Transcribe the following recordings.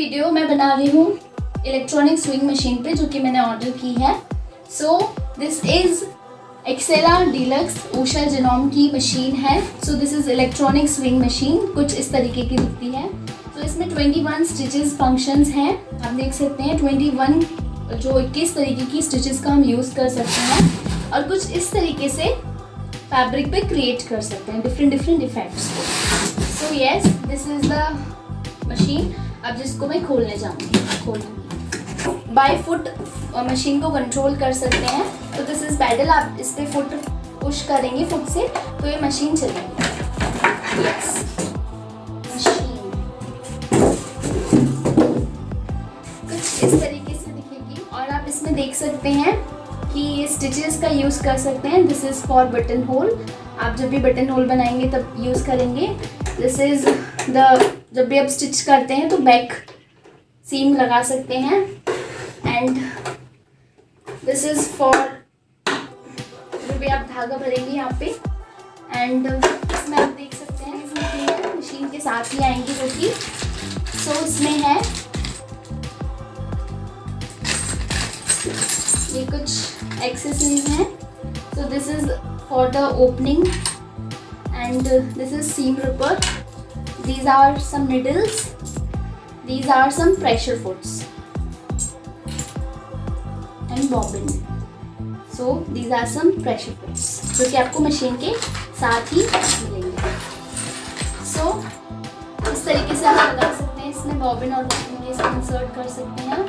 Video मैं बना रही हूँ इलेक्ट्रॉनिक स्विंग मशीन पे, जो कि मैंने ऑर्डर की है। So this is Excella deluxe Usha Janome की मशीन है। So this is electronic sewing machine, कुछ इस तरीके की दिखती है। तो इसमें 21 स्टिचेस फंक्शंस हैं, आप देख सकते हैं 21 जो 21 तरीके की स्टिचेस का हम यूज़ कर सकते हैं और कुछ इस तरीके से फैब्रिक पे क्रिएट कर सकते हैं डिफरेंट इफेक्ट्स को। So yes, this is the machine. अब जिसको मैं खोलने जाऊँगी, बाय फुट मशीन को कंट्रोल कर सकते हैं। तो दिस इज़ पैडल, आप इस पर फुट पुश करेंगे फुट से तो ये मशीन चलेगी। यस, मशीन कुछ इस तरीके से दिखेगी और आप इसमें देख सकते हैं कि ये स्टिचेस का यूज़ कर सकते हैं। This is for button whole, आप जब भी बटन होल बनाएंगे तब यूज़ करेंगे। दिस इज़ द, जब भी आप स्टिच करते हैं तो बैक सीम लगा सकते हैं। एंड दिस इज़ फॉर जब भी आप धागा भरेंगे यहाँ पे। एंड इसमें आप देख सकते हैं इसमें मशीन के साथ ही आएंगी जो कि सो इसमें है ये कुछ एक्सेसरीज हैं। So this is for the opening and this is seam ripper. These are some needles. These are some pressure foots and bobbin. So these are some pressure foots जो कि आपको मशीन के साथ ही मिलेंगे। So इस तरीके से आप लगा सकते हैं, इसमें बॉबिन और bobbin के साथ इंसर्ट कर सकते हैं।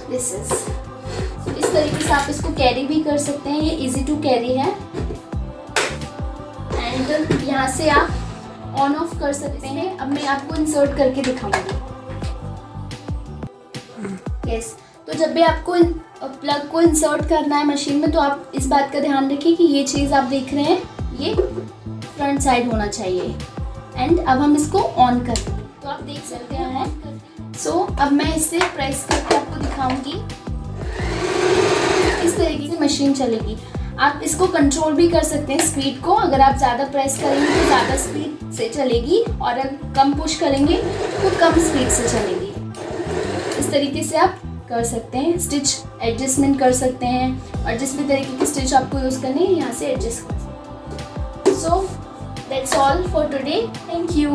This is so इस तरीके से आप इसको कैरी भी कर सकते हैं, ये easy to carry है। एंड यहाँ से आप ऑन ऑफ कर सकते हैं। अब मैं आपको इंसर्ट करके दिखाऊंगी। यस, तो जब भी आपको प्लग को इंसर्ट करना है मशीन में तो आप इस बात का ध्यान रखिए कि ये चीज़ आप देख रहे हैं ये फ्रंट साइड होना चाहिए। एंड अब हम इसको ऑन कर देंगे तो आप देख सकते हैं। सो अब मैं इसे प्रेस करके आपको दिखाऊंगी, इस तरीके से मशीन चलेगी। आप इसको कंट्रोल भी कर सकते हैं स्पीड को, अगर आप ज़्यादा प्रेस करेंगे तो ज़्यादा स्पीड से चलेगी और अगर कम पुश करेंगे तो कम स्पीड से चलेगी। इस तरीके से आप कर सकते हैं, स्टिच एडजस्टमेंट कर सकते हैं और जिस भी तरीके की स्टिच आपको यूज़ करनी है यहाँ से एडजस्ट कर सकते हैं। So that's all for today, thank you.